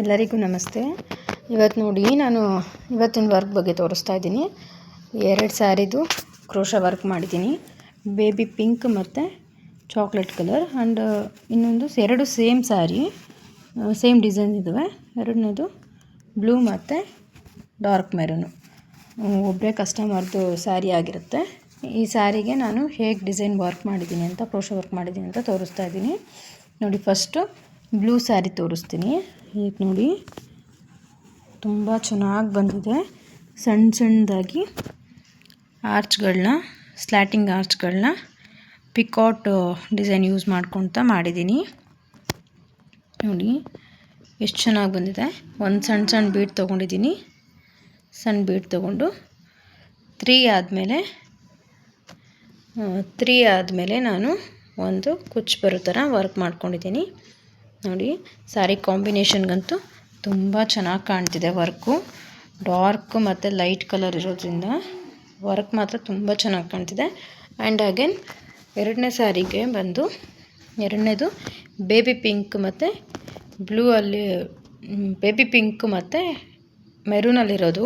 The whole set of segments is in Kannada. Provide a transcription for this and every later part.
ಎಲ್ಲರಿಗೂ ನಮಸ್ತೆ. ಇವತ್ತು ನೋಡಿ ನಾನು ಇವತ್ತಿನ ವರ್ಕ್ ಬಗ್ಗೆ ತೋರಿಸ್ತಾ ಇದ್ದೀನಿ. 2 ಸ್ಯಾರಿದು ಕ್ರೋಶಾ ವರ್ಕ್ ಮಾಡಿದ್ದೀನಿ. ಬೇಬಿ ಪಿಂಕ್ ಮತ್ತು ಚಾಕ್ಲೇಟ್ ಕಲರ್ ಆ್ಯಂಡ್ ಇನ್ನೊಂದು 2 ಸೇಮ್ ಸ್ಯಾರಿ, ಸೇಮ್ ಡಿಸೈನ್ ಇದ್ದಾವೆ. ಎರಡನೇದು ಬ್ಲೂ ಮತ್ತು ಡಾರ್ಕ್ ಮೆರೂನು. ಒಬ್ಬರೇ ಕಸ್ಟಮರ್ದು ಸ್ಯಾರಿ ಆಗಿರುತ್ತೆ. ಈ ಸ್ಯಾರಿಗೆ ನಾನು ಹೇಗೆ ಡಿಸೈನ್ ವರ್ಕ್ ಮಾಡಿದ್ದೀನಿ ಅಂತ, ಕ್ರೋಶಾ ವರ್ಕ್ ಮಾಡಿದ್ದೀನಿ ಅಂತ ತೋರಿಸ್ತಾ ಇದ್ದೀನಿ. ನೋಡಿ, ಫಸ್ಟು ಬ್ಲೂ ಸ್ಯಾರಿ ತೋರಿಸ್ತೀನಿ. ಈಗ ನೋಡಿ, ತುಂಬ ಚೆನ್ನಾಗಿ ಬಂದಿದೆ. ಸಣ್ಣ ಸಣ್ಣದಾಗಿ ಆರ್ಚ್ಗಳನ್ನ, ಸ್ಲ್ಯಾಟಿಂಗ್ ಆರ್ಚ್ಗಳನ್ನ ಪಿಕಾಟ್ ಡಿಸೈನ್ ಯೂಸ್ ಮಾಡ್ಕೊತ ಮಾಡಿದ್ದೀನಿ. ನೋಡಿ ಎಷ್ಟು ಚೆನ್ನಾಗಿ ಬಂದಿದೆ. ಒಂದು ಸಣ್ಣ ಬೀಡ್ ತೊಗೊಂಡಿದ್ದೀನಿ. ಸಣ್ಣ ಬೀಡ್ ತೊಗೊಂಡು 3 ಆದಮೇಲೆ ನಾನು ಒಂದು ಕುಚ್ಚು ಬರೋ ಥರ ವರ್ಕ್ ಮಾಡ್ಕೊಂಡಿದ್ದೀನಿ. ನೋಡಿ, ಸ್ಯಾರಿ ಕಾಂಬಿನೇಷನ್ಗಂತೂ ತುಂಬ ಚೆನ್ನಾಗಿ ಕಾಣ್ತಿದೆ ವರ್ಕು. ಡಾರ್ಕ್ ಮತ್ತು ಲೈಟ್ ಕಲರ್ ಇರೋದ್ರಿಂದ ವರ್ಕ್ ಮಾತ್ರ ತುಂಬ ಚೆನ್ನಾಗಿ ಕಾಣ್ತಿದೆ. ಆ್ಯಂಡ್ ಅಗೇನ್ ಎರಡನೇ ಸ್ಯಾರಿಗೆ ಬಂದು, ಎರಡನೇದು ಬೇಬಿ ಪಿಂಕ್ ಮತ್ತು ಬ್ಲೂ ಅಲ್ಲಿ, ಬೇಬಿ ಪಿಂಕ್ ಮತ್ತು ಮೆರೂನಲ್ಲಿರೋದು.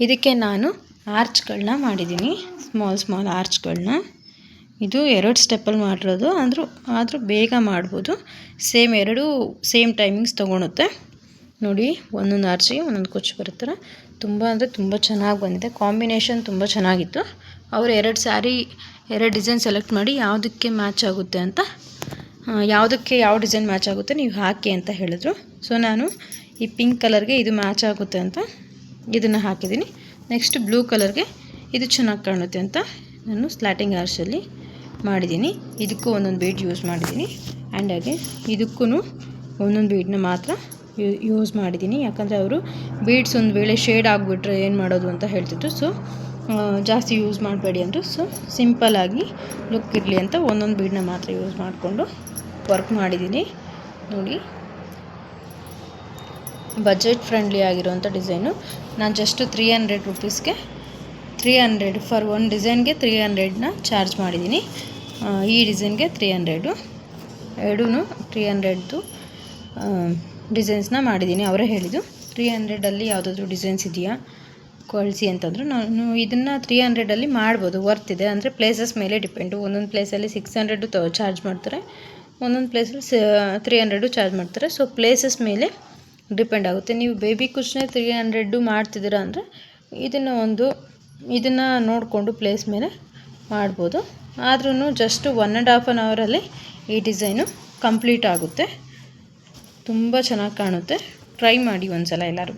ಇದಕ್ಕೆ ನಾನು ಆರ್ಚ್ಗಳನ್ನ ಮಾಡಿದ್ದೀನಿ, ಸ್ಮಾಲ್ ಆರ್ಚ್ಗಳನ್ನ. ಇದು 2 ಸ್ಟೆಪ್ಪಲ್ಲಿ ಮಾಡಿರೋದು, ಆದರೂ ಬೇಗ ಮಾಡ್ಬೋದು. ಎರಡೂ ಸೇಮ್ ಟೈಮಿಂಗ್ಸ್ ತೊಗೊಳುತ್ತೆ. ನೋಡಿ, ಒಂದೊಂದು ಆರ್ಚಿಗೆ ಒಂದೊಂದು ಕುಚ್ಚು ಬರುತ್ತಾರೆ. ತುಂಬ ಚೆನ್ನಾಗಿ ಬಂದಿದೆ. ಕಾಂಬಿನೇಷನ್ ತುಂಬ ಚೆನ್ನಾಗಿತ್ತು. ಅವರು 2 ಡಿಸೈನ್ ಸೆಲೆಕ್ಟ್ ಮಾಡಿ ಯಾವುದಕ್ಕೆ ಮ್ಯಾಚ್ ಆಗುತ್ತೆ ಅಂತ, ಯಾವುದಕ್ಕೆ ಯಾವ ಡಿಸೈನ್ ಮ್ಯಾಚ್ ಆಗುತ್ತೆ ನೀವು ಹಾಕಿ ಅಂತ ಹೇಳಿದ್ರು. ಸೊ ನಾನು ಈ ಪಿಂಕ್ ಕಲರ್ಗೆ ಇದು ಮ್ಯಾಚ್ ಆಗುತ್ತೆ ಅಂತ ಇದನ್ನು ಹಾಕಿದ್ದೀನಿ. ನೆಕ್ಸ್ಟ್ ಬ್ಲೂ ಕಲರ್ಗೆ ಇದು ಚೆನ್ನಾಗಿ ಕಾಣುತ್ತೆ ಅಂತ ನಾನು ಸ್ಲ್ಯಾಟಿಂಗ್ ಆರ್ಚಲ್ಲಿ ಮಾಡಿದ್ದೀನಿ. ಇದಕ್ಕೂ ಒಂದೊಂದು ಬೀಡ್ ಯೂಸ್ ಮಾಡಿದ್ದೀನಿ. ಆ್ಯಂಡ್ ಹಾಗೆ ಇದಕ್ಕೂ ಒಂದೊಂದು ಬೀಡನ್ನ ಮಾತ್ರ ಯೂಸ್ ಮಾಡಿದ್ದೀನಿ. ಯಾಕಂದರೆ ಅವರು ಬೀಡ್ಸ್ ಒಂದು ವೇಳೆ ಶೇಡ್ ಆಗಿಬಿಟ್ರೆ ಏನು ಮಾಡೋದು ಅಂತ ಹೇಳ್ತಿದ್ರು. ಸೊ ಜಾಸ್ತಿ ಯೂಸ್ ಮಾಡಬೇಡಿ ಅಂದರು. ಸೊ ಸಿಂಪಲ್ಲಾಗಿ ಲುಕ್ ಇರಲಿ ಅಂತ ಒಂದೊಂದು ಬೀಡನ್ನ ಮಾತ್ರ ಯೂಸ್ ಮಾಡಿಕೊಂಡು ವರ್ಕ್ ಮಾಡಿದ್ದೀನಿ. ನೋಡಿ, ಬಜೆಟ್ ಫ್ರೆಂಡ್ಲಿ ಆಗಿರೋಂಥ ಡಿಸೈನು. ನಾನು ಜಸ್ಟ್ 300 ರುಪೀಸ್ಗೆ 300 ಫಾರ್ ಒಂದು ಡಿಸೈನ್ಗೆ 300ನ ಚಾರ್ಜ್ ಮಾಡಿದ್ದೀನಿ. ಈ ಡಿಸೈನ್ಗೆ 300, ಎರಡೂ 300ದು ಡಿಸೈನ್ಸ್ನ ಮಾಡಿದ್ದೀನಿ. ಅವರೇ ಹೇಳಿದ್ದು 300ಅಲ್ಲಿ ಯಾವುದಾದ್ರೂ ಡಿಸೈನ್ಸ್ ಇದೆಯಾ ಕಳಿಸಿ ಅಂತಂದರು. ನಾನು ಇದನ್ನು 300ಅಲ್ಲಿ ಮಾಡ್ಬೋದು, ವರ್ತ್ ಇದೆ. ಅಂದರೆ ಪ್ಲೇಸಸ್ ಮೇಲೆ ಡಿಪೆಂಡು. ಒಂದೊಂದು ಪ್ಲೇಸಲ್ಲಿ 600 ಚಾರ್ಜ್ ಮಾಡ್ತಾರೆ, ಒಂದೊಂದು ಪ್ಲೇಸಲ್ಲಿ 300 ಚಾರ್ಜ್ ಮಾಡ್ತಾರೆ. ಸೊ ಪ್ಲೇಸಸ್ ಮೇಲೆ ಡಿಪೆಂಡ್ ಆಗುತ್ತೆ. ನೀವು ಬೇಬಿ ಕುಚ್ಚನ್ನೇ 300 ಮಾಡ್ತಿದ್ದೀರಾ ಅಂದರೆ ಇದನ್ನು ನೋಡಿಕೊಂಡು ಪ್ಲೇಸ್ ಮೇಲೆ ಮಾಡ್ಬೋದು. ಆದ್ರೂ ಜಸ್ಟ್ 1.5 ಅವರಲ್ಲಿ ಈ ಡಿಸೈನು ಕಂಪ್ಲೀಟ್ ಆಗುತ್ತೆ. ತುಂಬ ಚೆನ್ನಾಗಿ ಕಾಣುತ್ತೆ. ಟ್ರೈ ಮಾಡಿ ಒಂದ್ಸಲ ಎಲ್ಲರೂ.